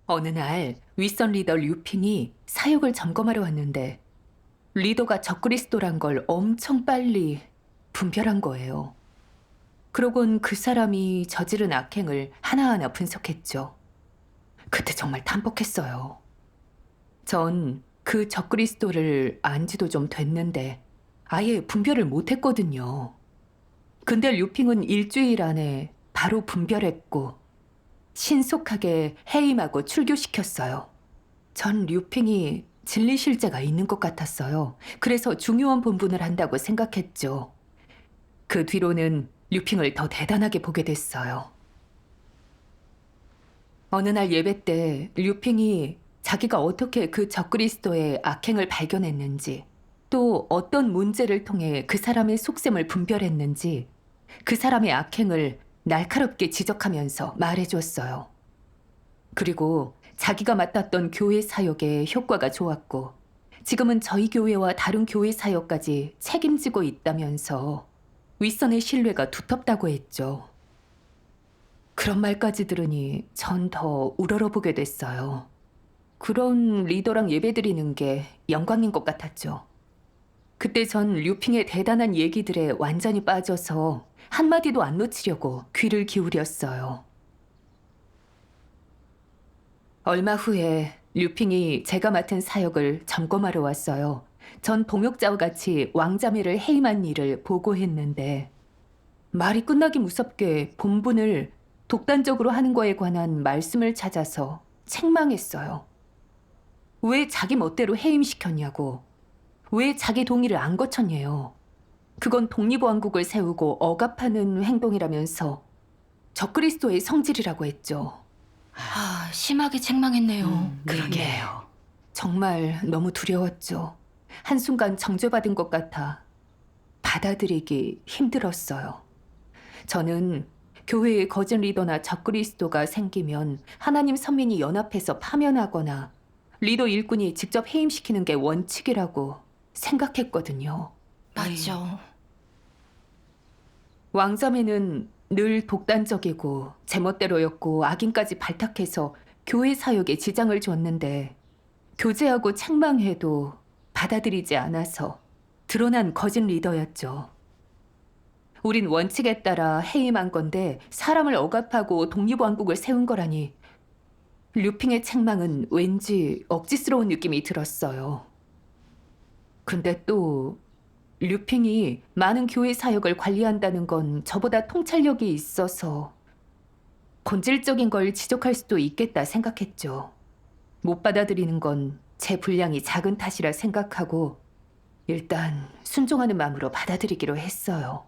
어느 날 윗선 리더 류핑이 사역을 점검하러 왔는데 리더가 적그리스도란 걸 엄청 빨리 분별한 거예요. 그러곤 그 사람이 저지른 악행을 하나하나 분석했죠. 그때 정말 탄복했어요. 전 그 적그리스도를 안 지도 좀 됐는데 아예 분별을 못했거든요. 근데 류핑은 일주일 안에 바로 분별했고 신속하게 해임하고 출교시켰어요. 전 류핑이 진리 실제가 있는 것 같았어요. 그래서 중요한 본분을 한다고 생각했죠. 그 뒤로는 류핑을 더 대단하게 보게 됐어요. 어느 날 예배 때 류핑이 자기가 어떻게 그 적그리스도의 악행을 발견했는지, 또 어떤 문제를 통해 그 사람의 속셈을 분별했는지, 그 사람의 악행을 날카롭게 지적하면서 말해줬어요. 그리고 자기가 맡았던 교회 사역의 효과가 좋았고, 지금은 저희 교회와 다른 교회 사역까지 책임지고 있다면서 윗선의 신뢰가 두텁다고 했죠. 그런 말까지 들으니 전 더 우러러보게 됐어요. 그런 리더랑 예배드리는 게 영광인 것 같았죠. 그때 전 류핑의 대단한 얘기들에 완전히 빠져서 한마디도 안 놓치려고 귀를 기울였어요. 얼마 후에 류핑이 제가 맡은 사역을 점검하러 왔어요. 전 동역자와 같이 왕자매를 해임한 일을 보고했는데 말이 끝나기 무섭게 본분을 독단적으로 하는 거에 관한 말씀을 찾아서 책망했어요. 왜 자기 멋대로 해임시켰냐고. 왜 자기 동의를 안 거쳤냐요. 그건 독립왕국을 세우고 억압하는 행동이라면서 적그리스도의 성질이라고 했죠. 심하게 책망했네요. 그러게요. 정말 너무 두려웠죠. 한순간 정죄받은 것 같아 받아들이기 힘들었어요. 저는 교회에 거짓 리더나 적그리스도가 생기면 하나님 선민이 연합해서 파면하거나 리더 일꾼이 직접 해임시키는 게 원칙이라고 생각했거든요. 맞죠. 왕자매는 늘 독단적이고 제멋대로였고 악인까지 발탁해서 교회 사역에 지장을 줬는데 교제하고 책망해도 받아들이지 않아서 드러난 거짓 리더였죠. 우린 원칙에 따라 해임한 건데 사람을 억압하고 독립왕국을 세운 거라니 류핑의 책망은 왠지 억지스러운 느낌이 들었어요. 근데 또 류핑이 많은 교회 사역을 관리한다는 건 저보다 통찰력이 있어서 본질적인 걸 지적할 수도 있겠다 생각했죠. 못 받아들이는 건 제 분량이 작은 탓이라 생각하고 일단 순종하는 마음으로 받아들이기로 했어요.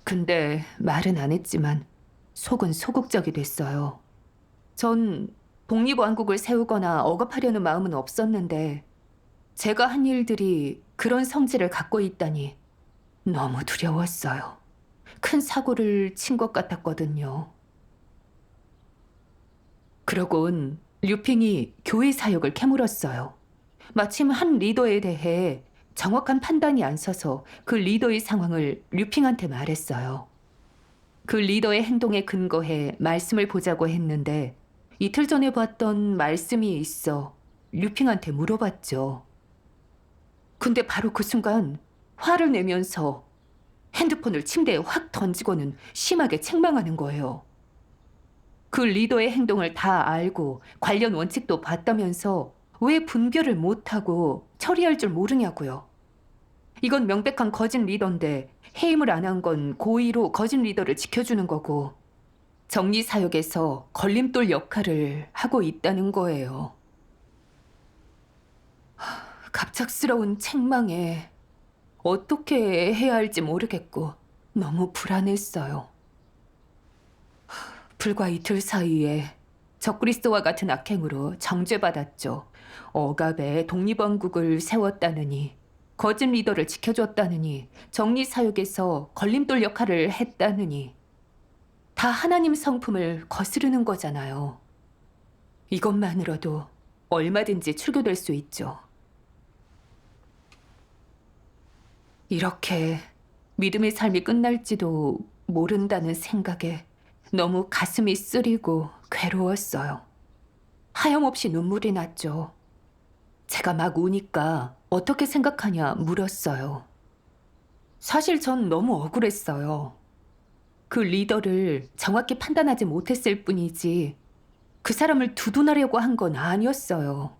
근데 말은 안 했지만 속은 소극적이 됐어요. 전 독립왕국을 세우거나 억압하려는 마음은 없었는데 제가 한 일들이 그런 성질을 갖고 있다니 너무 두려웠어요. 큰 사고를 친 것 같았거든요. 그러곤 류핑이 교회 사역을 캐물었어요. 마침 한 리더에 대해 정확한 판단이 안 서서 그 리더의 상황을 류핑한테 말했어요. 그 리더의 행동에 근거해 말씀을 보자고 했는데 이틀 전에 봤던 말씀이 있어 류핑한테 물어봤죠. 근데 바로 그 순간 화를 내면서 핸드폰을 침대에 확 던지고는 심하게 책망하는 거예요. 그 리더의 행동을 다 알고 관련 원칙도 봤다면서 왜 분별을 못하고 처리할 줄 모르냐고요. 이건 명백한 거짓 리더인데 해임을 안 한 건 고의로 거짓 리더를 지켜주는 거고 정리 사역에서 걸림돌 역할을 하고 있다는 거예요. 갑작스러운 책망에 어떻게 해야 할지 모르겠고 너무 불안했어요. 불과 이틀 사이에 적그리스도와 같은 악행으로 정죄받았죠. 억압에 독립왕국을 세웠다느니, 거짓 리더를 지켜줬다느니, 정리사역에서 걸림돌 역할을 했다느니, 다 하나님 성품을 거스르는 거잖아요. 이것만으로도 얼마든지 출교될 수 있죠. 이렇게 믿음의 삶이 끝날지도 모른다는 생각에 너무 가슴이 쓰리고 괴로웠어요. 하염없이 눈물이 났죠. 제가 막 우니까 어떻게 생각하냐 물었어요. 사실 전 너무 억울했어요. 그 리더를 정확히 판단하지 못했을 뿐이지 그 사람을 두둔하려고 한 건 아니었어요.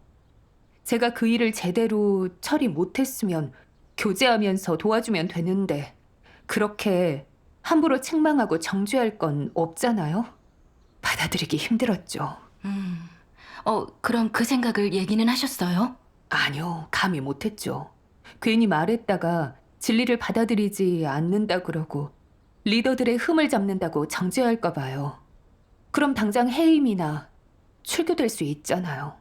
제가 그 일을 제대로 처리 못했으면 교제하면서 도와주면 되는데 그렇게 함부로 책망하고 정죄할 건 없잖아요? 받아들이기 힘들었죠. 그럼 그 생각을 얘기는 하셨어요? 아니요, 감히 못했죠. 괜히 말했다가 진리를 받아들이지 않는다 그러고 리더들의 흠을 잡는다고 정죄할까 봐요. 그럼 당장 해임이나 출교될 수 있잖아요.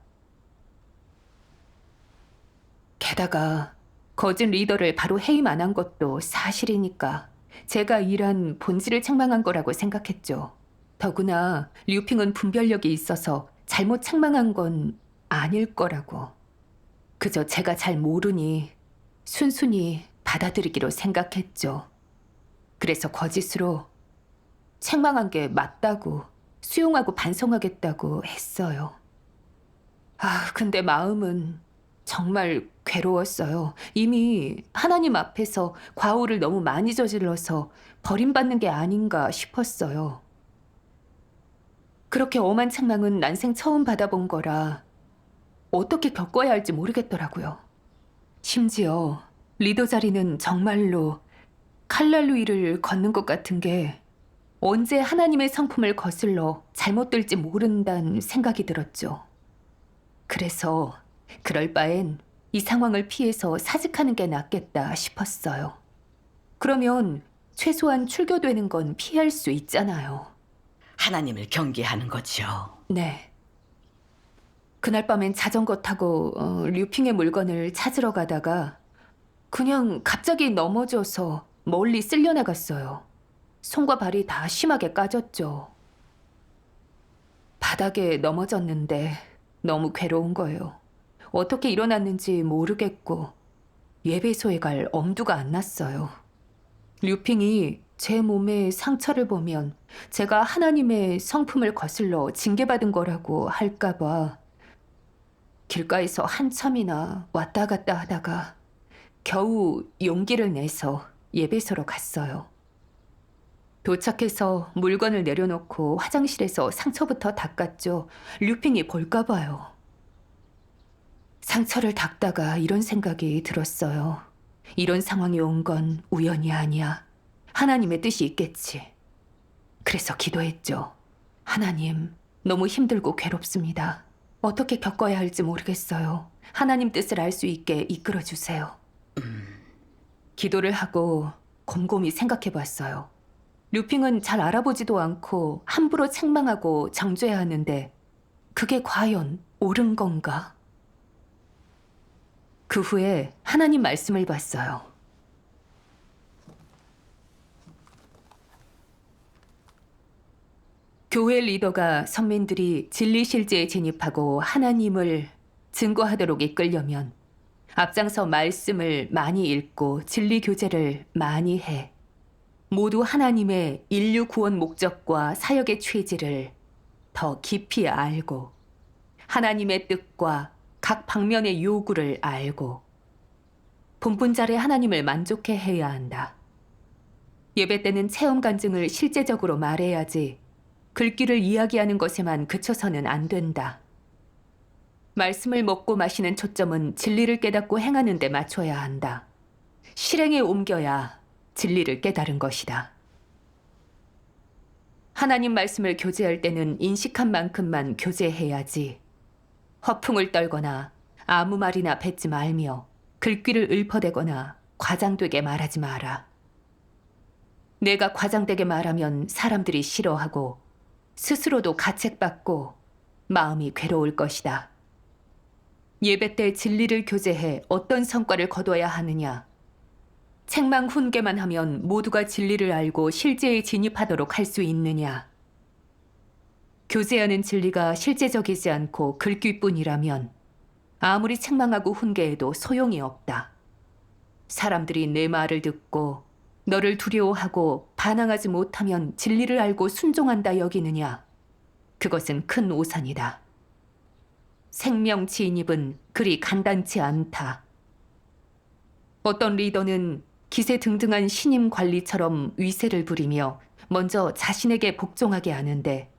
게다가 거짓 리더를 바로 해임 안 한 것도 사실이니까 제가 일한 본질을 책망한 거라고 생각했죠. 더구나 류핑은 분별력이 있어서 잘못 책망한 건 아닐 거라고. 그저 제가 잘 모르니 순순히 받아들이기로 생각했죠. 그래서 거짓으로 책망한 게 맞다고 수용하고 반성하겠다고 했어요. 근데 마음은 정말 괴로웠어요. 이미 하나님 앞에서 과오를 너무 많이 저질러서 버림받는 게 아닌가 싶었어요. 그렇게 엄한 책망은 난생 처음 받아본 거라 어떻게 겪어야 할지 모르겠더라고요. 심지어 리더 자리는 정말로 칼날 위를 걷는 것 같은 게 언제 하나님의 성품을 거슬러 잘못될지 모른다는 생각이 들었죠. 그래서 그럴 바엔 이 상황을 피해서 사직하는 게 낫겠다 싶었어요. 그러면 최소한 출교되는 건 피할 수 있잖아요. 하나님을 경계하는 거죠. 네. 그날 밤엔 자전거 타고 류핑의 물건을 찾으러 가다가 그냥 갑자기 넘어져서 멀리 쓸려나갔어요. 손과 발이 다 심하게 까졌죠. 바닥에 넘어졌는데 너무 괴로운 거예요. 어떻게 일어났는지 모르겠고 예배소에 갈 엄두가 안 났어요. 류핑이 제 몸에 상처를 보면 제가 하나님의 성품을 거슬러 징계받은 거라고 할까 봐 길가에서 한참이나 왔다 갔다 하다가 겨우 용기를 내서 예배소로 갔어요. 도착해서 물건을 내려놓고 화장실에서 상처부터 닦았죠. 류핑이 볼까 봐요. 상처를 닦다가 이런 생각이 들었어요. 이런 상황이 온 건 우연이 아니야. 하나님의 뜻이 있겠지. 그래서 기도했죠. 하나님, 너무 힘들고 괴롭습니다. 어떻게 겪어야 할지 모르겠어요. 하나님 뜻을 알 수 있게 이끌어 주세요. 기도를 하고 곰곰이 생각해 봤어요. 류핑은 잘 알아보지도 않고 함부로 책망하고 정죄하는데 그게 과연 옳은 건가? 그 후에 하나님 말씀을 봤어요. 교회 리더가 선민들이 진리 실제에 진입하고 하나님을 증거하도록 이끌려면 앞장서 말씀을 많이 읽고 진리 교제를 많이 해 모두 하나님의 인류 구원 목적과 사역의 취지를 더 깊이 알고 하나님의 뜻과 각 방면의 요구를 알고 본분자리 하나님을 만족해 해야 한다. 예배 때는 체험 간증을 실제적으로 말해야지 글귀를 이야기하는 것에만 그쳐서는 안 된다. 말씀을 먹고 마시는 초점은 진리를 깨닫고 행하는 데 맞춰야 한다. 실행에 옮겨야 진리를 깨달은 것이다. 하나님 말씀을 교제할 때는 인식한 만큼만 교제해야지. 허풍을 떨거나 아무 말이나 뱉지 말며 글귀를 읊어대거나 과장되게 말하지 마라. 내가 과장되게 말하면 사람들이 싫어하고 스스로도 가책받고 마음이 괴로울 것이다. 예배 때 진리를 교제해 어떤 성과를 거둬야 하느냐? 책망 훈계만 하면 모두가 진리를 알고 실제에 진입하도록 할 수 있느냐? 교제하는 진리가 실제적이지 않고 글귀뿐이라면 아무리 책망하고 훈계해도 소용이 없다. 사람들이 내 말을 듣고 너를 두려워하고 반항하지 못하면 진리를 알고 순종한다 여기느냐? 그것은 큰 오산이다. 생명 진입은 그리 간단치 않다. 어떤 리더는 기세등등한 신임 관리처럼 위세를 부리며 먼저 자신에게 복종하게 하는데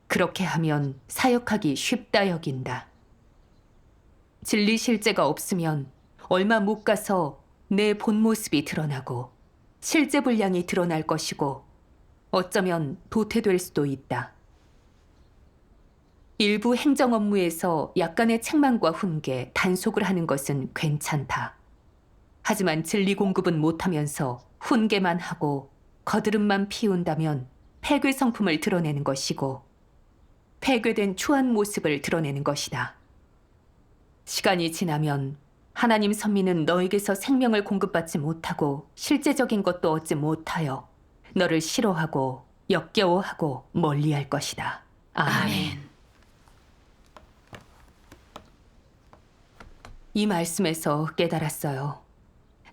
그렇게 하면 사역하기 쉽다 여긴다. 진리 실제가 없으면 얼마 못 가서 내 본 모습이 드러나고 실제 분량이 드러날 것이고 어쩌면 도태될 수도 있다. 일부 행정 업무에서 약간의 책망과 훈계, 단속을 하는 것은 괜찮다. 하지만 진리 공급은 못하면서 훈계만 하고 거드름만 피운다면 폐괴 성품을 드러내는 것이고 폐괴된 추한 모습을 드러내는 것이다. 시간이 지나면 하나님 선민은 너에게서 생명을 공급받지 못하고 실제적인 것도 얻지 못하여 너를 싫어하고 역겨워하고 멀리할 것이다. 아멘. 아멘. 이 말씀에서 깨달았어요.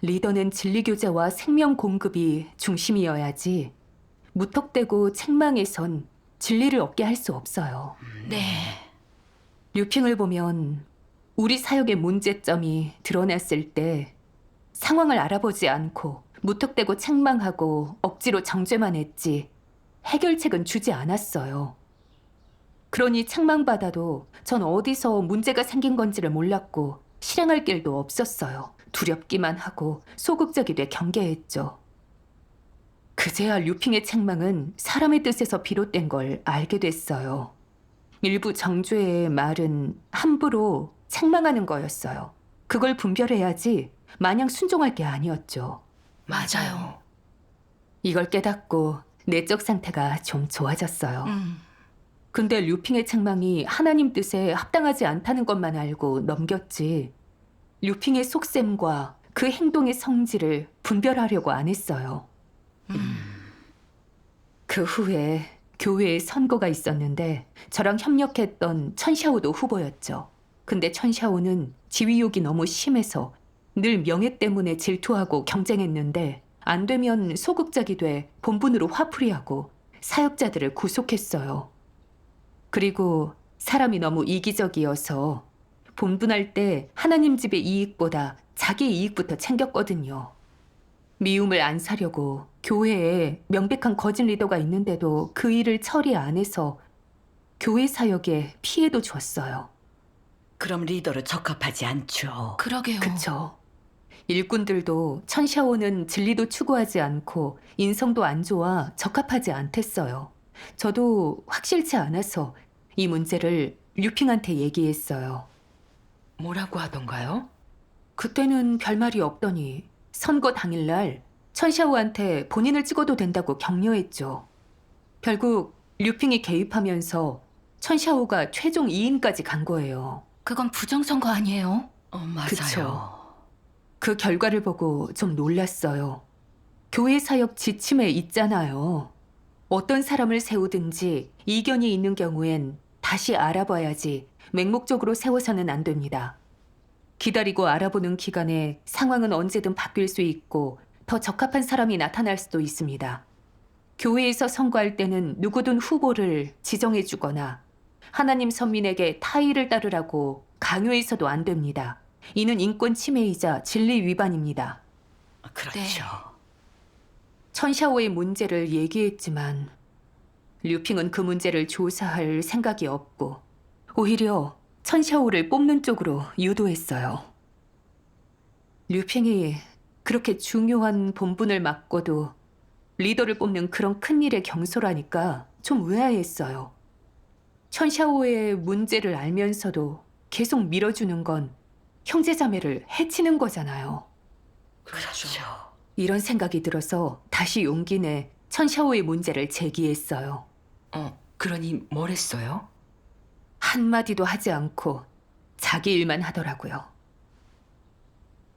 리더는 진리 교제와 생명 공급이 중심이어야지 무턱대고 책망에선 진리를 얻게 할 수 없어요. 네. 류핑을 보면 우리 사역의 문제점이 드러났을 때 상황을 알아보지 않고 무턱대고 책망하고 억지로 정죄만 했지 해결책은 주지 않았어요. 그러니 책망받아도 전 어디서 문제가 생긴 건지를 몰랐고 실행할 길도 없었어요. 두렵기만 하고 소극적이 돼 경계했죠. 그제야 류핑의 책망은 사람의 뜻에서 비롯된 걸 알게 됐어요. 일부 정죄의 말은 함부로 책망하는 거였어요. 그걸 분별해야지 마냥 순종할 게 아니었죠. 맞아요. 이걸 깨닫고 내적 상태가 좀 좋아졌어요. 음. 근데 류핑의 책망이 하나님 뜻에 합당하지 않다는 것만 알고 넘겼지 류핑의 속셈과 그 행동의 성질을 분별하려고 안 했어요. 그 후에 교회에 선거가 있었는데 저랑 협력했던 천샤오도 후보였죠. 근데 천샤오는 지위욕이 너무 심해서 늘 명예 때문에 질투하고 경쟁했는데 안 되면 소극적이 돼 본분으로 화풀이하고 사역자들을 구속했어요. 그리고 사람이 너무 이기적이어서 본분할 때 하나님 집의 이익보다 자기 이익부터 챙겼거든요. 미움을 안 사려고 교회에 명백한 거짓 리더가 있는데도 그 일을 처리 안 해서 교회 사역에 피해도 줬어요. 그럼 리더로 적합하지 않죠. 그러게요. 그쵸. 일꾼들도 천샤오는 진리도 추구하지 않고 인성도 안 좋아 적합하지 않댔어요. 저도 확실치 않아서 이 문제를 류핑한테 얘기했어요. 뭐라고 하던가요? 그때는 별말이 없더니 선거 당일날 천샤오한테 본인을 찍어도 된다고 격려했죠. 결국 류핑이 개입하면서 천샤오가 최종 2인까지 간 거예요. 그건 부정선거 아니에요? 맞아요. 그쵸. 그 결과를 보고 좀 놀랐어요. 교회 사역 지침에 있잖아요. 어떤 사람을 세우든지 이견이 있는 경우엔 다시 알아봐야지 맹목적으로 세워서는 안 됩니다. 기다리고 알아보는 기간에 상황은 언제든 바뀔 수 있고 더 적합한 사람이 나타날 수도 있습니다. 교회에서 선거할 때는 누구든 후보를 지정해 주거나 하나님 선민에게 타의를 따르라고 강요해서도 안 됩니다. 이는 인권 침해이자 진리 위반입니다. 그렇죠. 네. 천샤오의 문제를 얘기했지만 류핑은 그 문제를 조사할 생각이 없고 오히려 천샤오를 뽑는 쪽으로 유도했어요. 류핑이 그렇게 중요한 본분을 맡고도 리더를 뽑는 그런 큰일에 경솔하니까 좀 의아했어요. 천샤오의 문제를 알면서도 계속 밀어주는 건 형제자매를 해치는 거잖아요. 그렇죠. 이런 생각이 들어서 다시 용기 내 천샤오의 문제를 제기했어요. 그러니 뭘 했어요? 한마디도 하지 않고 자기 일만 하더라고요.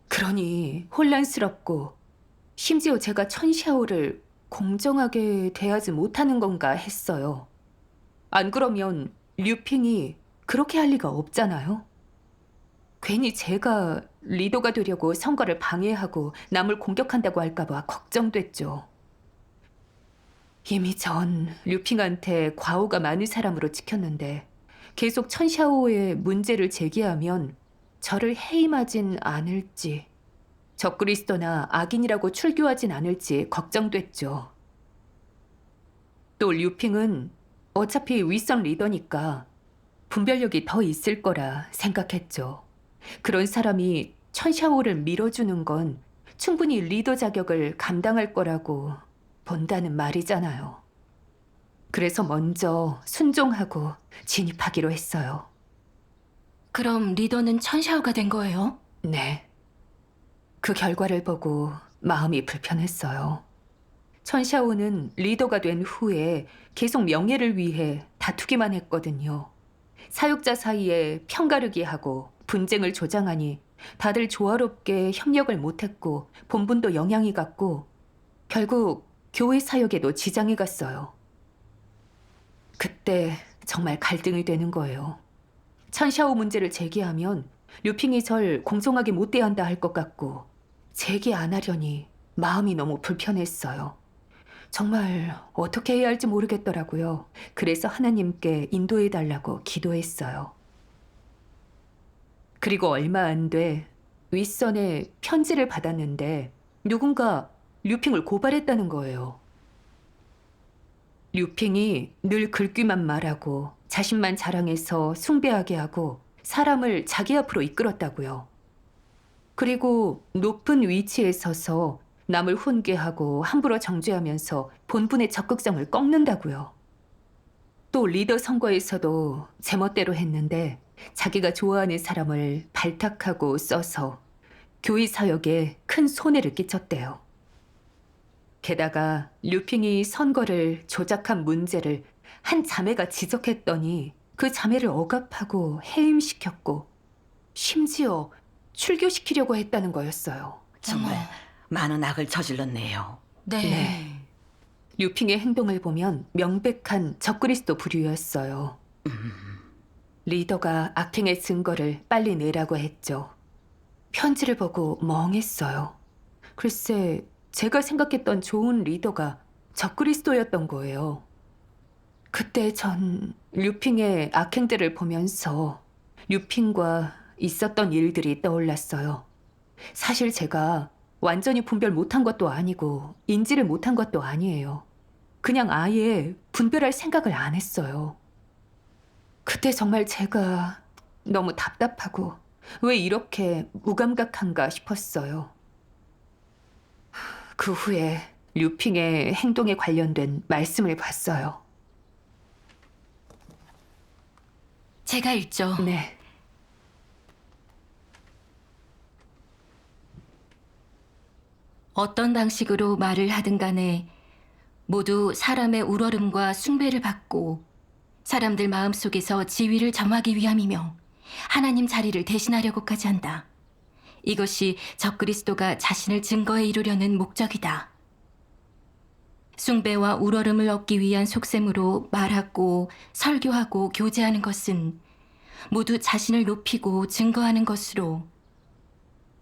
그러니 혼란스럽고 심지어 제가 천샤오를 공정하게 대하지 못하는 건가 했어요. 안 그러면 류핑이 그렇게 할 리가 없잖아요. 괜히 제가 리더가 되려고 선거를 방해하고 남을 공격한다고 할까봐 걱정됐죠. 이미 전 류핑한테 과오가 많은 사람으로 찍혔는데 계속 천샤오의 문제를 제기하면 저를 해임하진 않을지, 적그리스도나 악인이라고 출교하진 않을지 걱정됐죠. 또 류핑은 어차피 윗선 리더니까 분별력이 더 있을 거라 생각했죠. 그런 사람이 천샤오를 밀어주는 건 충분히 리더 자격을 감당할 거라고 본다는 말이잖아요. 그래서 먼저 순종하고 진입하기로 했어요. 그럼 리더는 천샤오가 된 거예요? 네. 그 결과를 보고 마음이 불편했어요. 천샤오는 리더가 된 후에 계속 명예를 위해 다투기만 했거든요. 사육자 사이에 편가르기 하고 분쟁을 조장하니 다들 조화롭게 협력을 못했고 본분도 영향이 갔고 결국 교회 사역에도 지장이 갔어요. 그때 정말 갈등이 되는 거예요. 천샤오 문제를 제기하면 류핑이 절 공정하게 못 대한다 할 것 같고 제기 안 하려니 마음이 너무 불편했어요. 정말 어떻게 해야 할지 모르겠더라고요. 그래서 하나님께 인도해 달라고 기도했어요. 그리고 얼마 안 돼 윗선에 편지를 받았는데 누군가 류핑을 고발했다는 거예요. 류핑이 늘 글귀만 말하고 자신만 자랑해서 숭배하게 하고 사람을 자기 앞으로 이끌었다고요. 그리고 높은 위치에 서서 남을 훈계하고 함부로 정죄하면서 본분의 적극성을 꺾는다고요. 또 리더 선거에서도 제멋대로 했는데 자기가 좋아하는 사람을 발탁하고 써서 교회 사역에 큰 손해를 끼쳤대요. 게다가 류핑이 선거를 조작한 문제를 한 자매가 지적했더니 그 자매를 억압하고 해임시켰고 심지어 출교시키려고 했다는 거였어요. 정말 어머. 많은 악을 저질렀네요. 네. 네. 류핑의 행동을 보면 명백한 적그리스도 부류였어요. 리더가 악행의 증거를 빨리 내라고 했죠. 편지를 보고 멍했어요. 글쎄, 제가 생각했던 좋은 리더가 적그리스도였던 거예요. 그때 전 류핑의 악행들을 보면서 류핑과 있었던 일들이 떠올랐어요. 사실 제가 완전히 분별 못한 것도 아니고 인지를 못한 것도 아니에요. 그냥 아예 분별할 생각을 안 했어요. 그때 정말 제가 너무 답답하고 왜 이렇게 무감각한가 싶었어요. 그 후에 류핑의 행동에 관련된 말씀을 봤어요. 제가 읽죠. 네. 어떤 방식으로 말을 하든 간에 모두 사람의 우러름과 숭배를 받고 사람들 마음속에서 지위를 점하기 위함이며 하나님 자리를 대신하려고까지 한다. 이것이 적그리스도가 자신을 증거에 이루려는 목적이다. 숭배와 우러름을 얻기 위한 속셈으로 말하고 설교하고 교제하는 것은 모두 자신을 높이고 증거하는 것으로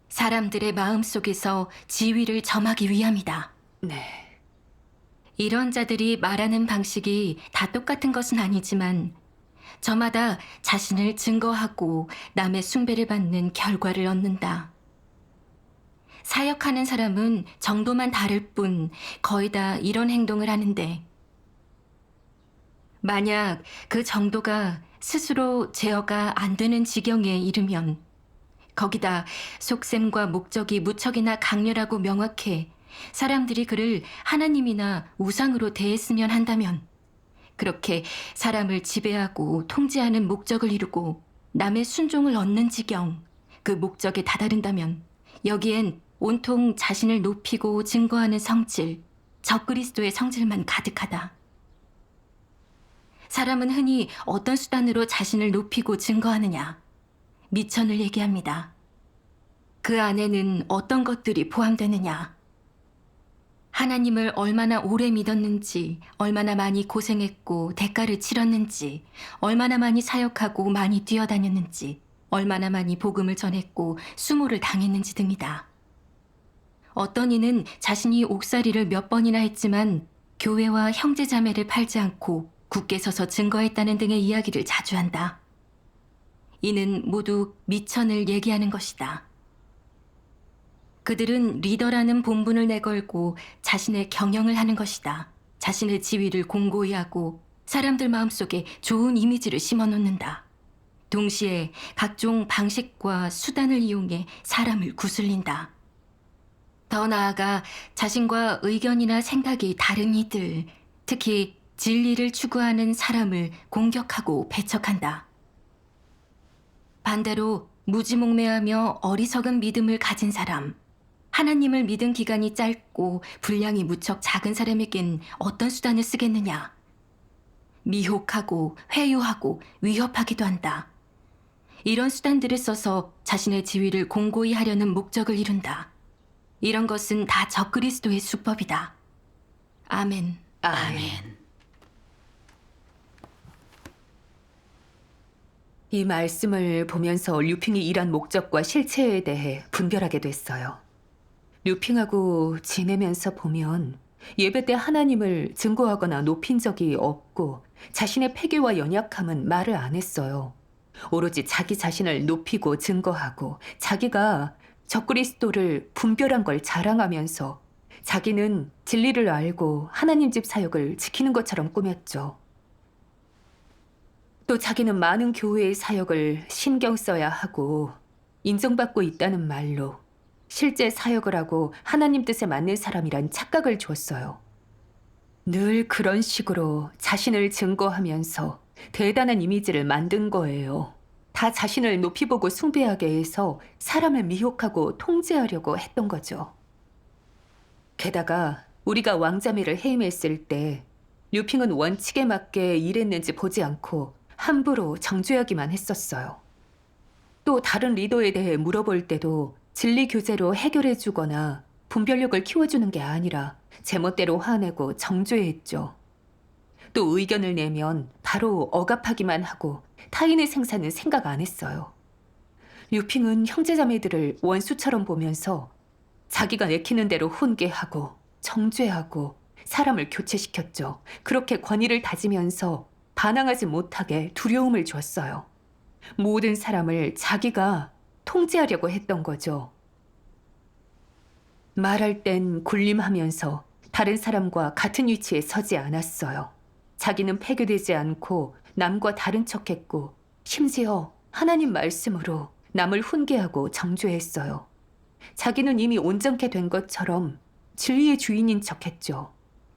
사람들의 마음속에서 지위를 점하기 위함이다. 네. 이런 자들이 말하는 방식이 다 똑같은 것은 아니지만 저마다 자신을 증거하고 남의 숭배를 받는 결과를 얻는다. 사역하는 사람은 정도만 다를 뿐 거의 다 이런 행동을 하는데 만약 그 정도가 스스로 제어가 안 되는 지경에 이르면 거기다 속셈과 목적이 무척이나 강렬하고 명확해 사람들이 그를 하나님이나 우상으로 대했으면 한다면 그렇게 사람을 지배하고 통제하는 목적을 이루고 남의 순종을 얻는 지경, 그 목적에 다다른다면 여기엔 온통 자신을 높이고 증거하는 성질, 적그리스도의 성질만 가득하다. 사람은 흔히 어떤 수단으로 자신을 높이고 증거하느냐? 미천을 얘기합니다. 그 안에는 어떤 것들이 포함되느냐? 하나님을 얼마나 오래 믿었는지, 얼마나 많이 고생했고 대가를 치렀는지, 얼마나 많이 사역하고 많이 뛰어다녔는지, 얼마나 많이 복음을 전했고 수모를 당했는지 등이다. 어떤 이는 자신이 옥살이를 몇 번이나 했지만 교회와 형제자매를 팔지 않고 굳게 서서 증거했다는 등의 이야기를 자주 한다. 이는 모두 미천을 얘기하는 것이다. 그들은 리더라는 본분을 내걸고 자신의 경영을 하는 것이다. 자신의 지위를 공고히 하고 사람들 마음속에 좋은 이미지를 심어놓는다. 동시에 각종 방식과 수단을 이용해 사람을 구슬린다. 더 나아가 자신과 의견이나 생각이 다른 이들, 특히 진리를 추구하는 사람을 공격하고 배척한다. 반대로 무지몽매하며 어리석은 믿음을 가진 사람, 하나님을 믿은 기간이 짧고 분량이 무척 작은 사람에겐 어떤 수단을 쓰겠느냐? 미혹하고 회유하고 위협하기도 한다. 이런 수단들을 써서 자신의 지위를 공고히 하려는 목적을 이룬다. 이런 것은 다 적그리스도의 수법이다. 아멘. 아멘. 이 말씀을 보면서 류핑이 일한 목적과 실체에 대해 분별하게 됐어요. 류핑하고 지내면서 보면 예배 때 하나님을 증거하거나 높인 적이 없고 자신의 패괴와 연약함은 말을 안 했어요. 오로지 자기 자신을 높이고 증거하고 자기가 적그리스도를 분별한 걸 자랑하면서 자기는 진리를 알고 하나님 집 사역을 지키는 것처럼 꾸몄죠. 또 자기는 많은 교회의 사역을 신경 써야 하고 인정받고 있다는 말로 실제 사역을 하고 하나님 뜻에 맞는 사람이란 착각을 줬어요. 늘 그런 식으로 자신을 증거하면서 대단한 이미지를 만든 거예요. 다 자신을 높이 보고 숭배하게 해서 사람을 미혹하고 통제하려고 했던 거죠. 게다가 우리가 왕자매를 해임했을 때 류핑은 원칙에 맞게 일했는지 보지 않고 함부로 정죄하기만 했었어요. 또 다른 리더에 대해 물어볼 때도 진리 교제로 해결해주거나 분별력을 키워주는 게 아니라 제멋대로 화내고 정죄했죠. 또 의견을 내면 바로 억압하기만 하고 타인의 생사는 생각 안 했어요. 류핑은 형제자매들을 원수처럼 보면서 자기가 내키는 대로 훈계하고 정죄하고 사람을 교체시켰죠. 그렇게 권위를 다지면서 반항하지 못하게 두려움을 줬어요. 모든 사람을 자기가 통제하려고 했던 거죠. 말할 땐 군림하면서 다른 사람과 같은 위치에 서지 않았어요. 자기는 폐교되지 않고 남과 다른 척했고 심지어 하나님 말씀으로 남을 훈계하고 정죄했어요. 자기는 이미 온전케 된 것처럼 진리의 주인인 척했죠.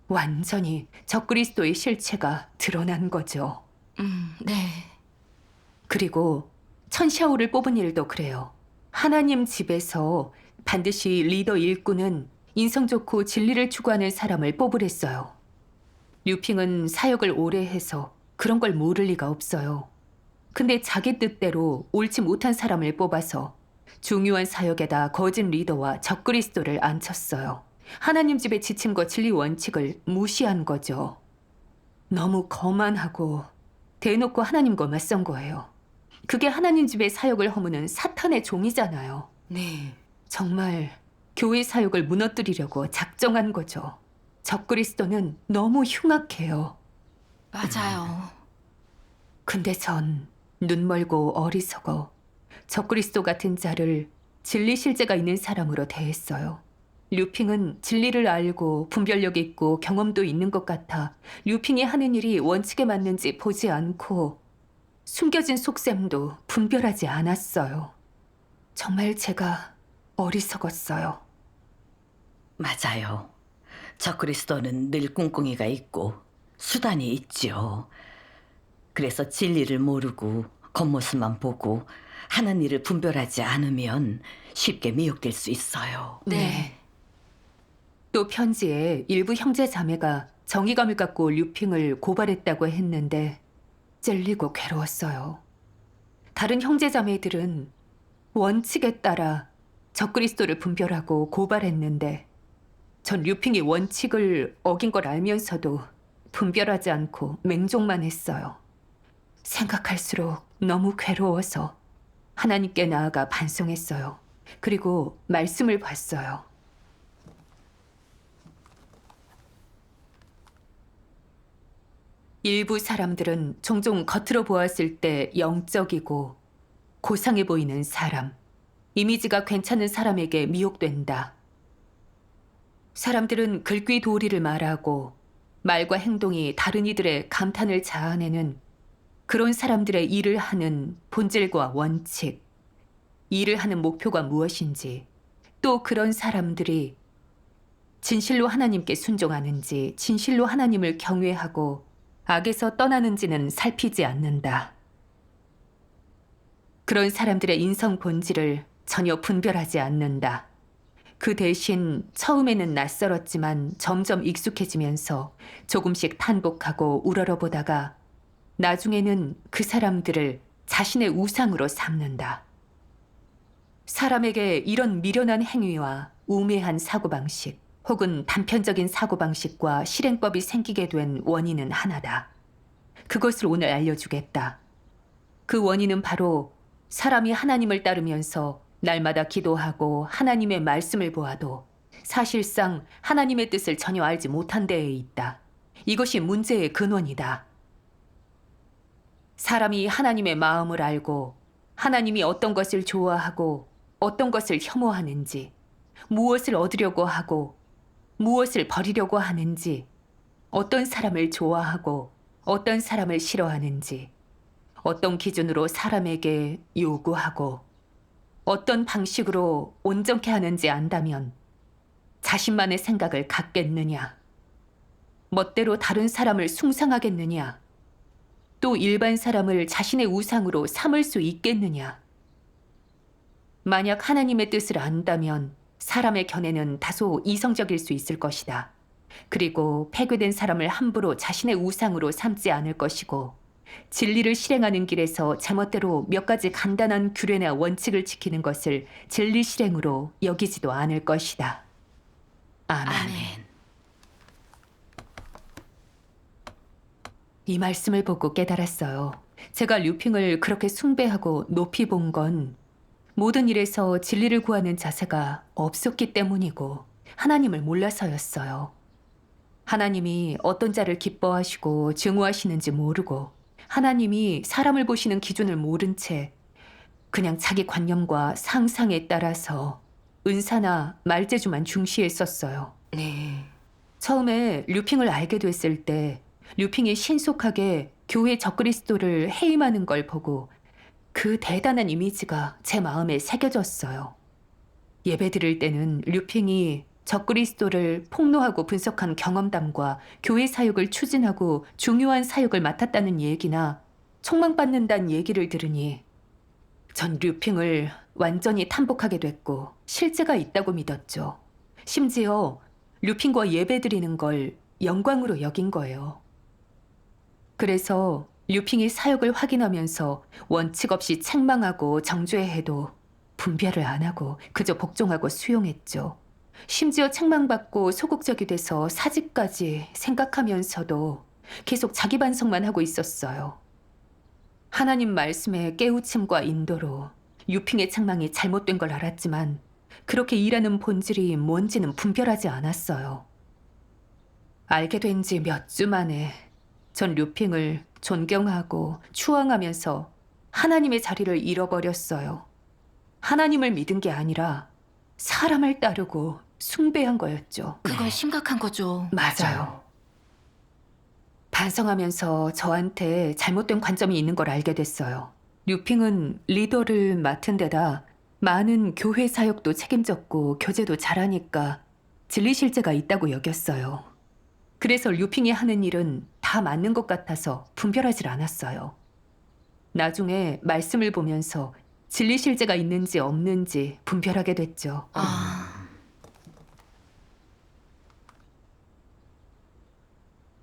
완전히 적그리스도의 실체가 드러난 거죠. 네. 그리고 천샤오를 뽑은 일도 그래요. 하나님 집에서 반드시 리더 일꾼은 인성 좋고 진리를 추구하는 사람을 뽑으랬어요. 류핑은 사역을 오래 해서 그런 걸 모를 리가 없어요. 근데 자기 뜻대로 옳지 못한 사람을 뽑아서 중요한 사역에다 거짓 리더와 적그리스도를 앉혔어요. 하나님 집의 지침과 진리 원칙을 무시한 거죠. 너무 거만하고 대놓고 하나님과 맞선 거예요. 그게 하나님 집의 사역을 허무는 사탄의 종이잖아요. 네. 정말 교회 사역을 무너뜨리려고 작정한 거죠. 적그리스도는 너무 흉악해요. 맞아요. 근데 전 눈멀고 어리석어 적그리스도 같은 자를 진리 실제가 있는 사람으로 대했어요. 류핑은 진리를 알고 분별력 있고 경험도 있는 것 같아 류핑이 하는 일이 원칙에 맞는지 보지 않고 숨겨진 속셈도 분별하지 않았어요. 정말 제가 어리석었어요. 맞아요. 적그리스도는 늘 꿍꿍이가 있고 수단이 있지요. 그래서 진리를 모르고 겉모습만 보고 하는 일을 분별하지 않으면 쉽게 미혹될 수 있어요. 네. 또 편지에 일부 형제 자매가 정의감을 갖고 류핑을 고발했다고 했는데 찔리고 괴로웠어요. 다른 형제 자매들은 원칙에 따라 적그리스도를 분별하고 고발했는데 전 류핑이 원칙을 어긴 걸 알면서도 분별하지 않고 맹종만 했어요. 생각할수록 너무 괴로워서 하나님께 나아가 반성했어요. 그리고 말씀을 봤어요. 일부 사람들은 종종 겉으로 보았을 때 영적이고 고상해 보이는 사람, 이미지가 괜찮은 사람에게 미혹된다. 사람들은 글귀 도리를 말하고 말과 행동이 다른 이들의 감탄을 자아내는 그런 사람들의 일을 하는 본질과 원칙, 일을 하는 목표가 무엇인지, 또 그런 사람들이 진실로 하나님께 순종하는지, 진실로 하나님을 경외하고 악에서 떠나는지는 살피지 않는다. 그런 사람들의 인성 본질을 전혀 분별하지 않는다. 그 대신 처음에는 낯설었지만 점점 익숙해지면서 조금씩 탄복하고 우러러보다가 나중에는 그 사람들을 자신의 우상으로 삼는다. 사람에게 이런 미련한 행위와 우매한 사고방식 혹은 단편적인 사고방식과 실행법이 생기게 된 원인은 하나다. 그것을 오늘 알려주겠다. 그 원인은 바로 사람이 하나님을 따르면서 날마다 기도하고 하나님의 말씀을 보아도 사실상 하나님의 뜻을 전혀 알지 못한 데에 있다. 이것이 문제의 근원이다. 사람이 하나님의 마음을 알고 하나님이 어떤 것을 좋아하고 어떤 것을 혐오하는지, 무엇을 얻으려고 하고 무엇을 버리려고 하는지, 어떤 사람을 좋아하고 어떤 사람을 싫어하는지, 어떤 기준으로 사람에게 요구하고 어떤 방식으로 온전케 하는지 안다면 자신만의 생각을 갖겠느냐, 멋대로 다른 사람을 숭상하겠느냐, 또 일반 사람을 자신의 우상으로 삼을 수 있겠느냐. 만약 하나님의 뜻을 안다면 사람의 견해는 다소 이성적일 수 있을 것이다. 그리고 폐괴된 사람을 함부로 자신의 우상으로 삼지 않을 것이고, 진리를 실행하는 길에서 제멋대로 몇 가지 간단한 규례나 원칙을 지키는 것을 진리 실행으로 여기지도 않을 것이다. 아멘. 아멘. 이 말씀을 보고 깨달았어요. 제가 류핑을 그렇게 숭배하고 높이 본 건 모든 일에서 진리를 구하는 자세가 없었기 때문이고 하나님을 몰라서였어요. 하나님이 어떤 자를 기뻐하시고 증오하시는지 모르고 하나님이 사람을 보시는 기준을 모른 채 그냥 자기 관념과 상상에 따라서 은사나 말재주만 중시했었어요. 네. 처음에 류핑을 알게 됐을 때 류핑이 신속하게 교회 적그리스도를 해임하는 걸 보고 그 대단한 이미지가 제 마음에 새겨졌어요. 예배 드릴 때는 류핑이 적그리스도를 폭로하고 분석한 경험담과 교회 사역을 추진하고 중요한 사역을 맡았다는 얘기나 총망받는다는 얘기를 들으니 전 류핑을 완전히 탐복하게 됐고 실제가 있다고 믿었죠. 심지어 류핑과 예배 드리는 걸 영광으로 여긴 거예요. 그래서 류핑이 사역을 확인하면서 원칙 없이 책망하고 정죄해도 분별을 안 하고 그저 복종하고 수용했죠. 심지어 책망받고 소극적이 돼서 사직까지 생각하면서도 계속 자기 반성만 하고 있었어요. 하나님 말씀의 깨우침과 인도로 류핑의 책망이 잘못된 걸 알았지만 그렇게 일하는 본질이 뭔지는 분별하지 않았어요. 알게 된 지 몇 주 만에 전 류핑을 존경하고 추앙하면서 하나님의 자리를 잃어버렸어요. 하나님을 믿은 게 아니라 사람을 따르고 숭배한 거였죠. 그건 심각한 거죠. 맞아요. 반성하면서 저한테 잘못된 관점이 있는 걸 알게 됐어요. 류핑은 리더를 맡은 데다 많은 교회 사역도 책임졌고 교제도 잘하니까 진리 실제가 있다고 여겼어요. 그래서 류핑이 하는 일은 다 맞는 것 같아서 분별하질 않았어요. 나중에 말씀을 보면서 진리 실제가 있는지 없는지 분별하게 됐죠.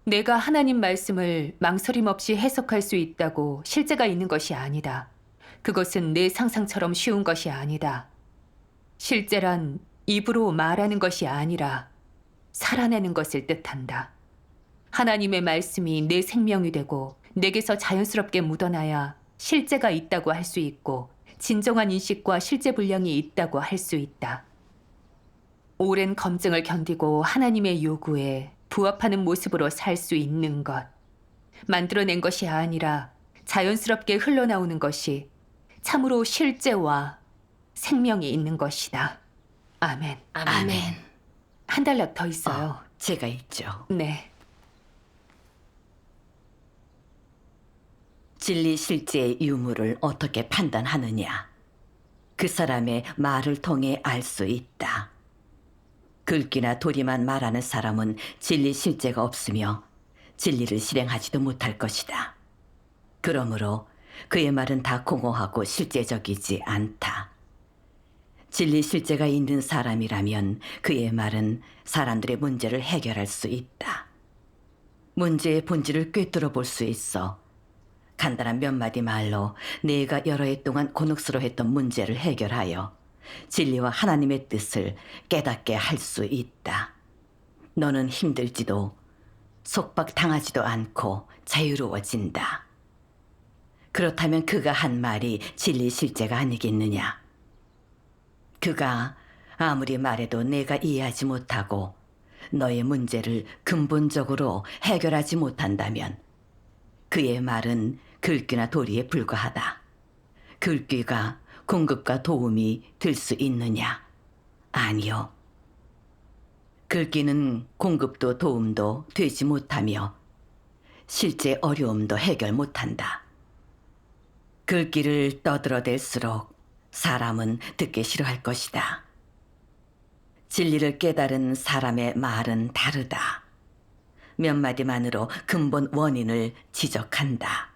내가 하나님 말씀을 망설임 없이 해석할 수 있다고 실제가 있는 것이 아니다. 그것은 내 상상처럼 쉬운 것이 아니다. 실제란 입으로 말하는 것이 아니라 살아내는 것을 뜻한다. 하나님의 말씀이 내 생명이 되고 내게서 자연스럽게 묻어나야 실제가 있다고 할 수 있고 진정한 인식과 실제 분량이 있다고 할 수 있다. 오랜 검증을 견디고 하나님의 요구에 부합하는 모습으로 살 수 있는 것. 만들어낸 것이 아니라 자연스럽게 흘러나오는 것이 참으로 실제와 생명이 있는 것이다. 아멘. 아멘. 한 단락 더 있어요. 제가 있죠. 네. 진리 실제의 유무를 어떻게 판단하느냐? 그 사람의 말을 통해 알 수 있다. 글귀나 도리만 말하는 사람은 진리 실제가 없으며 진리를 실행하지도 못할 것이다. 그러므로 그의 말은 다 공허하고 실제적이지 않다. 진리 실제가 있는 사람이라면 그의 말은 사람들의 문제를 해결할 수 있다. 문제의 본질을 꿰뚫어 볼 수 있어 간단한 몇 마디 말로 내가 여러 해 동안 곤혹스러워했던 문제를 해결하여 진리와 하나님의 뜻을 깨닫게 할 수 있다. 너는 힘들지도 속박당하지도 않고 자유로워진다. 그렇다면 그가 한 말이 진리 실제가 아니겠느냐? 그가 아무리 말해도 내가 이해하지 못하고 너의 문제를 근본적으로 해결하지 못한다면 그의 말은 글귀나 도리에 불과하다. 글귀가 공급과 도움이 될 수 있느냐? 아니요. 글귀는 공급도 도움도 되지 못하며 실제 어려움도 해결 못한다. 글귀를 떠들어댈수록 사람은 듣기 싫어할 것이다. 진리를 깨달은 사람의 말은 다르다. 몇 마디만으로 근본 원인을 지적한다.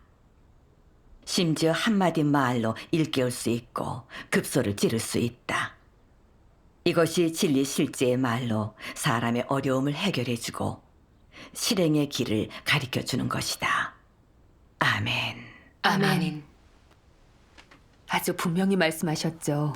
심지어 한마디 말로 일깨울 수 있고 급소를 찌를 수 있다. 이것이 진리 실제의 말로 사람의 어려움을 해결해주고 실행의 길을 가리켜주는 것이다. 아멘. 아멘. 아주 분명히 말씀하셨죠.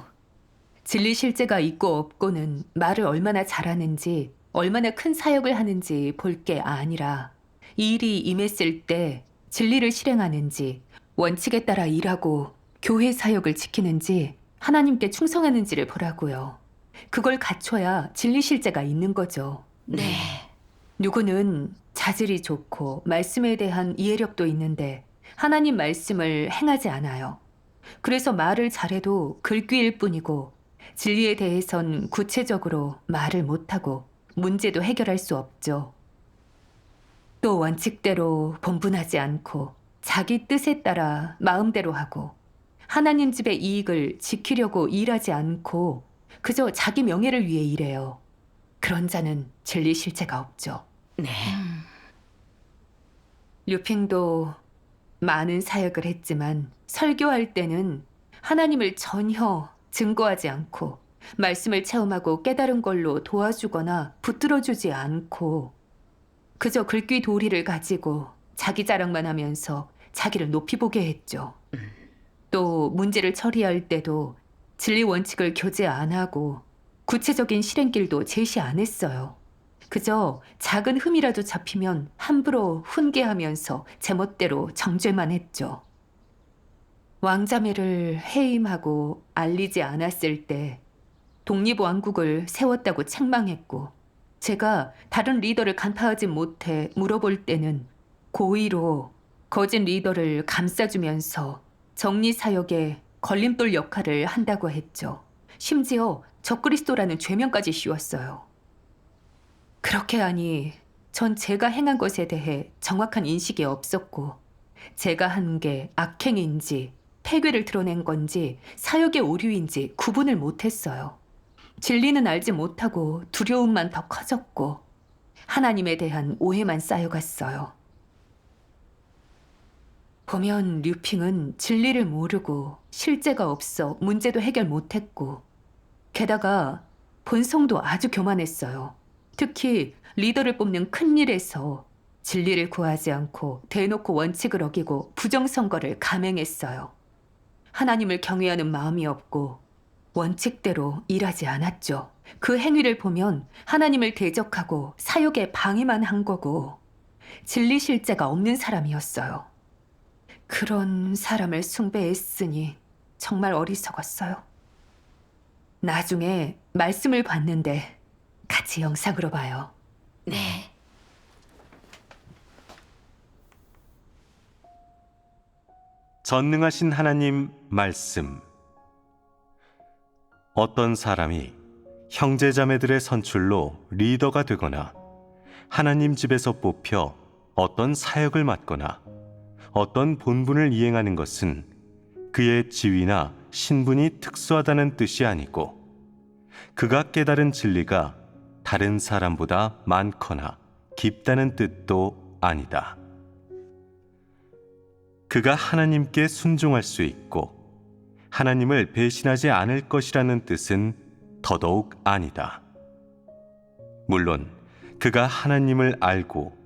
진리 실제가 있고 없고는 말을 얼마나 잘하는지, 얼마나 큰 사역을 하는지 볼 게 아니라 이 일이 임했을 때 진리를 실행하는지, 원칙에 따라 일하고 교회 사역을 지키는지, 하나님께 충성하는지를 보라고요. 그걸 갖춰야 진리 실제가 있는 거죠. 네. 누구는 자질이 좋고 말씀에 대한 이해력도 있는데 하나님 말씀을 행하지 않아요. 그래서 말을 잘해도 글귀일 뿐이고 진리에 대해선 구체적으로 말을 못하고 문제도 해결할 수 없죠. 또 원칙대로 본분하지 않고 자기 뜻에 따라 마음대로 하고 하나님 집의 이익을 지키려고 일하지 않고 그저 자기 명예를 위해 일해요. 그런 자는 진리 실체가 없죠. 네. 류핑도 많은 사역을 했지만 설교할 때는 하나님을 전혀 증거하지 않고 말씀을 체험하고 깨달은 걸로 도와주거나 붙들어주지 않고 그저 글귀 도리를 가지고 자기 자랑만 하면서 자기를 높이 보게 했죠. 또 문제를 처리할 때도 진리 원칙을 교제 안 하고 구체적인 실행길도 제시 안 했어요. 그저 작은 흠이라도 잡히면 함부로 훈계하면서 제멋대로 정죄만 했죠. 왕자매를 해임하고 알리지 않았을 때 독립왕국을 세웠다고 책망했고 제가 다른 리더를 간파하지 못해 물어볼 때는 고의로 거짓 리더를 감싸주면서 정리사역에 걸림돌 역할을 한다고 했죠. 심지어 적그리스도라는 죄명까지 씌웠어요. 그렇게 하니 전 제가 행한 것에 대해 정확한 인식이 없었고 제가 한 게 악행인지 폐괴를 드러낸 건지 사역의 오류인지 구분을 못했어요. 진리는 알지 못하고 두려움만 더 커졌고 하나님에 대한 오해만 쌓여갔어요. 보면 류핑은 진리를 모르고 실제가 없어 문제도 해결 못했고 게다가 본성도 아주 교만했어요. 특히 리더를 뽑는 큰 일에서 진리를 구하지 않고 대놓고 원칙을 어기고 부정선거를 감행했어요. 하나님을 경외하는 마음이 없고 원칙대로 일하지 않았죠. 그 행위를 보면 하나님을 대적하고 사역에 방해만 한 거고 진리 실제가 없는 사람이었어요. 그런 사람을 숭배했으니 정말 어리석었어요. 나중에 말씀을 봤는데 같이 영상으로 봐요. 네. 전능하신 하나님 말씀. 어떤 사람이 형제자매들의 선출로 리더가 되거나 하나님 집에서 뽑혀 어떤 사역을 맡거나 어떤 본분을 이행하는 것은 그의 지위나 신분이 특수하다는 뜻이 아니고 그가 깨달은 진리가 다른 사람보다 많거나 깊다는 뜻도 아니다. 그가 하나님께 순종할 수 있고 하나님을 배신하지 않을 것이라는 뜻은 더더욱 아니다. 물론 그가 하나님을 알고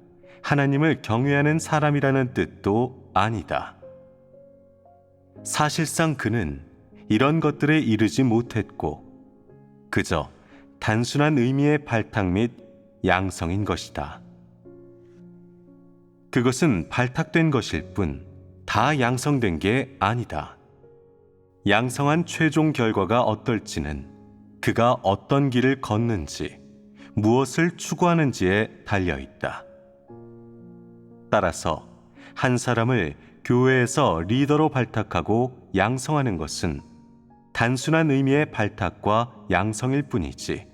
하나님을 경외하는 사람이라는 뜻도 아니다. 사실상 그는 이런 것들에 이르지 못했고 그저 단순한 의미의 발탁 및 양성인 것이다. 그것은 발탁된 것일 뿐 다 양성된 게 아니다. 양성한 최종 결과가 어떨지는 그가 어떤 길을 걷는지, 무엇을 추구하는지에 달려 있다. 따라서 한 사람을 교회에서 리더로 발탁하고 양성하는 것은 단순한 의미의 발탁과 양성일 뿐이지,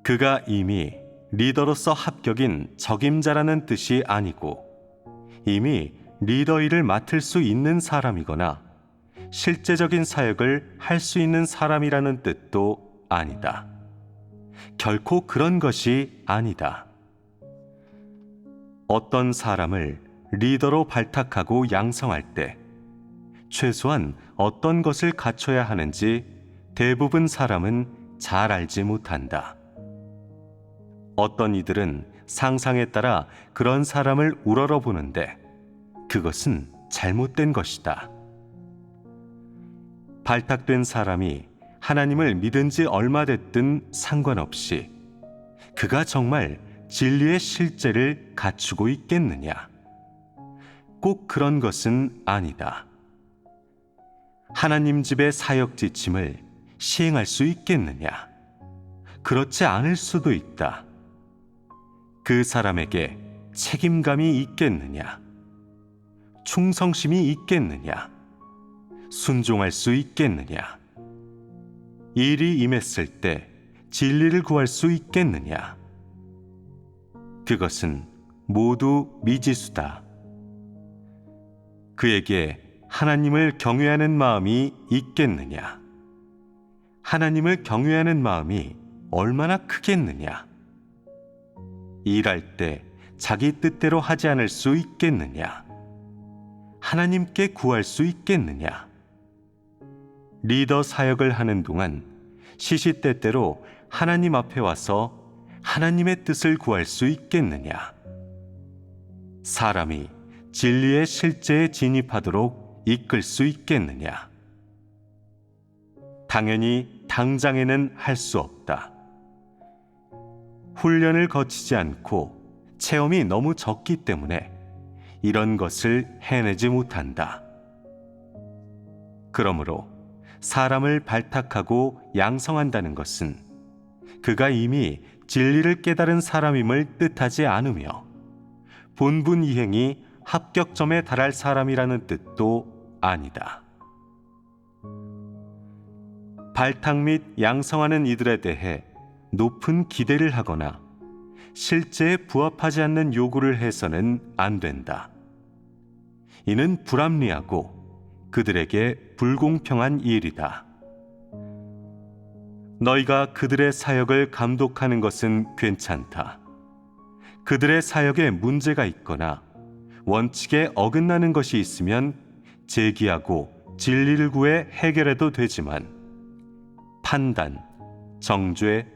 그가 이미 리더로서 합격인 적임자라는 뜻이 아니고 이미 리더 일을 맡을 수 있는 사람이거나 실제적인 사역을 할 수 있는 사람이라는 뜻도 아니다. 결코 그런 것이 아니다. 어떤 사람을 리더로 발탁하고 양성할 때 최소한 어떤 것을 갖춰야 하는지 대부분 사람은 잘 알지 못한다. 어떤 이들은 상상에 따라 그런 사람을 우러러보는데 그것은 잘못된 것이다. 발탁된 사람이 하나님을 믿은 지 얼마 됐든 상관없이 그가 정말 진리의 실제를 갖추고 있겠느냐? 꼭 그런 것은 아니다. 하나님 집의 사역 지침을 시행할 수 있겠느냐? 그렇지 않을 수도 있다. 그 사람에게 책임감이 있겠느냐? 충성심이 있겠느냐? 순종할 수 있겠느냐? 일이 임했을 때 진리를 구할 수 있겠느냐? 그것은 모두 미지수다. 그에게 하나님을 경외하는 마음이 있겠느냐? 하나님을 경외하는 마음이 얼마나 크겠느냐? 일할 때 자기 뜻대로 하지 않을 수 있겠느냐? 하나님께 구할 수 있겠느냐? 리더 사역을 하는 동안 시시때때로 하나님 앞에 와서 하나님의 뜻을 구할 수 있겠느냐? 사람이 진리의 실제에 진입하도록 이끌 수 있겠느냐? 당연히 당장에는 할 수 없다. 훈련을 거치지 않고 체험이 너무 적기 때문에 이런 것을 해내지 못한다. 그러므로 사람을 발탁하고 양성한다는 것은 그가 이미 진리를 깨달은 사람임을 뜻하지 않으며 본분 이행이 합격점에 달할 사람이라는 뜻도 아니다. 발탁 및 양성하는 이들에 대해 높은 기대를 하거나 실제에 부합하지 않는 요구를 해서는 안 된다. 이는 불합리하고 그들에게 불공평한 일이다. 너희가 그들의 사역을 감독하는 것은 괜찮다. 그들의 사역에 문제가 있거나 원칙에 어긋나는 것이 있으면 제기하고 진리를 구해 해결해도 되지만 판단, 정죄,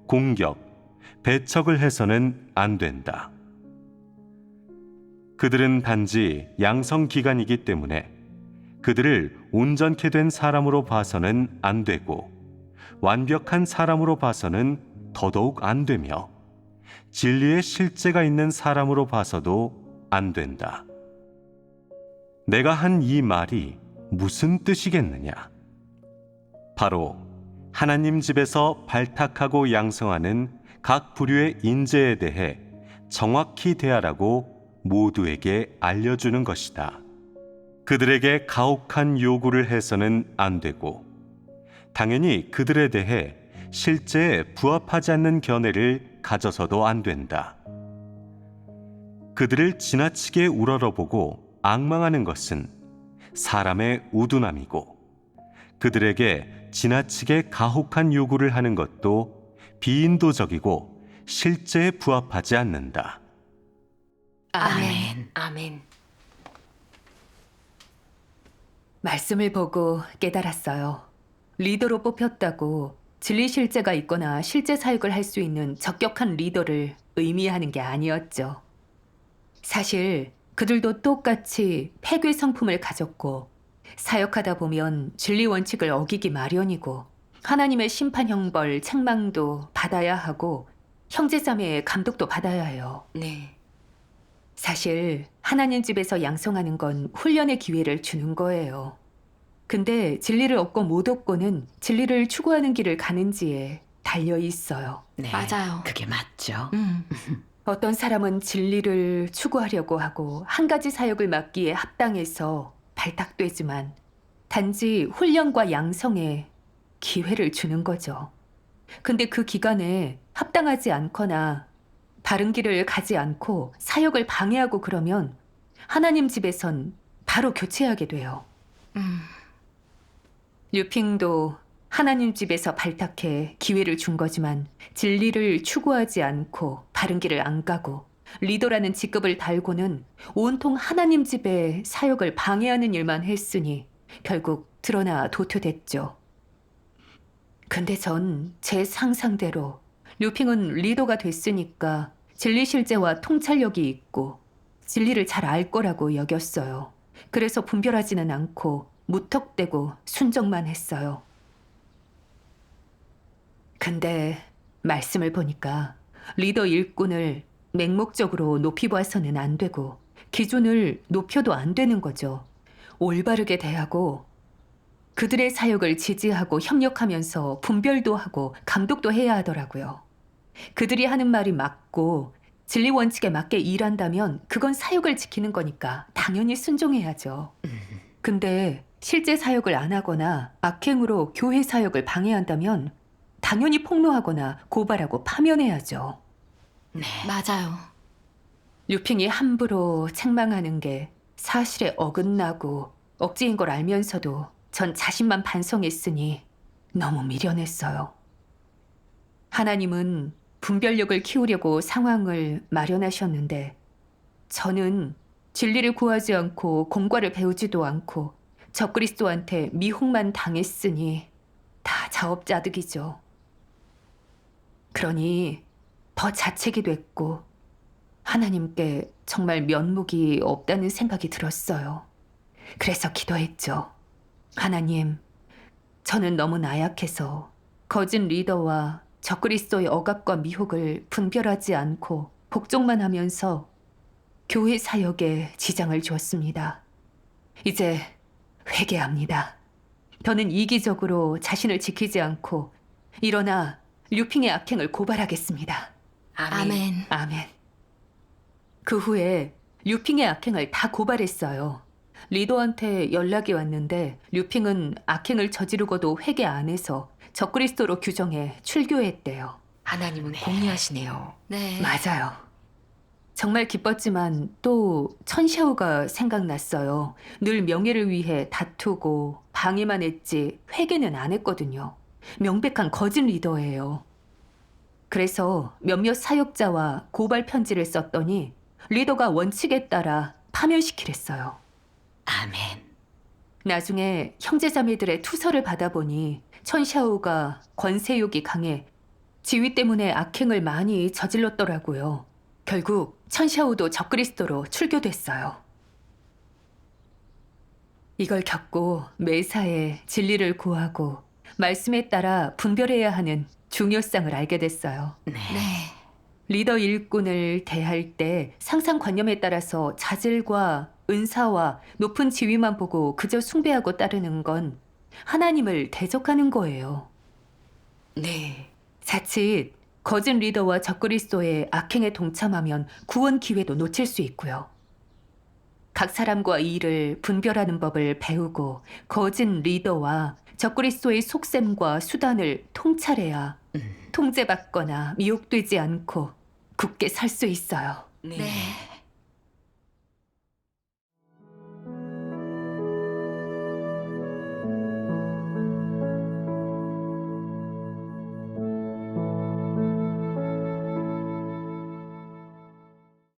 공격, 배척을 해서는 안 된다. 그들은 단지 양성 기간이기 때문에 그들을 온전케 된 사람으로 봐서는 안 되고 완벽한 사람으로 봐서는 더더욱 안 되며 진리의 실제가 있는 사람으로 봐서도 안 된다. 내가 한 이 말이 무슨 뜻이겠느냐? 바로 하나님 집에서 발탁하고 양성하는 각 부류의 인재에 대해 정확히 대하라고 모두에게 알려주는 것이다. 그들에게 가혹한 요구를 해서는 안 되고, 당연히 그들에 대해 실제에 부합하지 않는 견해를 가져서도 안 된다. 그들을 지나치게 우러러보고 앙망하는 것은 사람의 우둔함이고, 그들에게 지나치게 가혹한 요구를 하는 것도 비인도적이고 실제에 부합하지 않는다. 아멘. 아멘. 말씀을 보고 깨달았어요. 리더로 뽑혔다고 진리 실제가 있거나 실제 사역을 할 수 있는 적격한 리더를 의미하는 게 아니었죠. 사실 그들도 똑같이 폐괴 성품을 가졌고, 사역하다 보면 진리 원칙을 어기기 마련이고, 하나님의 심판 형벌 책망도 받아야 하고, 형제자매의 감독도 받아야 해요. 네. 사실 하나님 집에서 양성하는 건 훈련의 기회를 주는 거예요. 근데 진리를 얻고 못 얻고는 진리를 추구하는 길을 가는지에 달려 있어요. 네, 맞아요. 그게 맞죠. 어떤 사람은 진리를 추구하려고 하고 한 가지 사역을 맡기에 합당해서 발탁되지만 단지 훈련과 양성에 기회를 주는 거죠. 근데 그 기간에 합당하지 않거나 바른 길을 가지 않고 사역을 방해하고 그러면 하나님 집에선 바로 교체하게 돼요. 류핑도 하나님 집에서 발탁해 기회를 준 거지만 진리를 추구하지 않고 바른 길을 안 가고 리더라는 직급을 달고는 온통 하나님 집의 사역을 방해하는 일만 했으니 결국 드러나 도태됐죠. 근데 전 제 상상대로 류핑은 리더가 됐으니까 진리 실제와 통찰력이 있고 진리를 잘 알 거라고 여겼어요. 그래서 분별하지는 않고 무턱대고 순종만 했어요. 근데 말씀을 보니까 리더 일꾼을 맹목적으로 높이 봐서는 안 되고 기준을 높여도 안 되는 거죠. 올바르게 대하고 그들의 사역을 지지하고 협력하면서 분별도 하고 감독도 해야 하더라고요. 그들이 하는 말이 맞고 진리 원칙에 맞게 일한다면 그건 사역을 지키는 거니까 당연히 순종해야죠. 근데 실제 사역을 안 하거나 악행으로 교회 사역을 방해한다면 당연히 폭로하거나 고발하고 파면해야죠. 네. 맞아요. 류핑이 함부로 책망하는 게 사실에 어긋나고 억지인 걸 알면서도 전 자신만 반성했으니 너무 미련했어요. 하나님은 분별력을 키우려고 상황을 마련하셨는데 저는 진리를 구하지 않고 공과를 배우지도 않고 적그리스도한테 미혹만 당했으니 다 자업자득이죠. 그러니 더 자책이 됐고 하나님께 정말 면목이 없다는 생각이 들었어요. 그래서 기도했죠. 하나님, 저는 너무 나약해서 거짓 리더와 적그리스도의 억압과 미혹을 분별하지 않고 복종만 하면서 교회 사역에 지장을 주었습니다. 이제 회개합니다. 저는 이기적으로 자신을 지키지 않고 일어나 류핑의 악행을 고발하겠습니다. 아멘. 아멘. 그 후에 류핑의 악행을 다 고발했어요. 리더한테 연락이 왔는데 류핑은 악행을 저지르고도 회개 안 해서 적그리스도로 규정해 출교했대요. 하나님은 공의하시네요. 네. 맞아요. 정말 기뻤지만 또 천샤오가 생각났어요. 늘 명예를 위해 다투고 방해만 했지 회개는 안 했거든요. 명백한 거짓 리더예요. 그래서 몇몇 사역자와 고발 편지를 썼더니 리더가 원칙에 따라 파면시키랬어요. 아멘. 나중에 형제자매들의 투서를 받아보니 천샤오가 권세욕이 강해 지위 때문에 악행을 많이 저질렀더라고요. 결국 천샤오도 적그리스도로 출교됐어요. 이걸 겪고 매사에 진리를 구하고 말씀에 따라 분별해야 하는 중요성을 알게 됐어요. 네. 네. 리더 일꾼을 대할 때 상상관념에 따라서 자질과 은사와 높은 지위만 보고 그저 숭배하고 따르는 건 하나님을 대적하는 거예요. 네. 자칫 거짓 리더와 적그리스도의 악행에 동참하면 구원 기회도 놓칠 수 있고요. 각 사람과 이 일을 분별하는 법을 배우고 거짓 리더와 적그리스도의 속셈과 수단을 통찰해야 통제받거나 미혹되지 않고 굳게 설 수 있어요. 네. 네.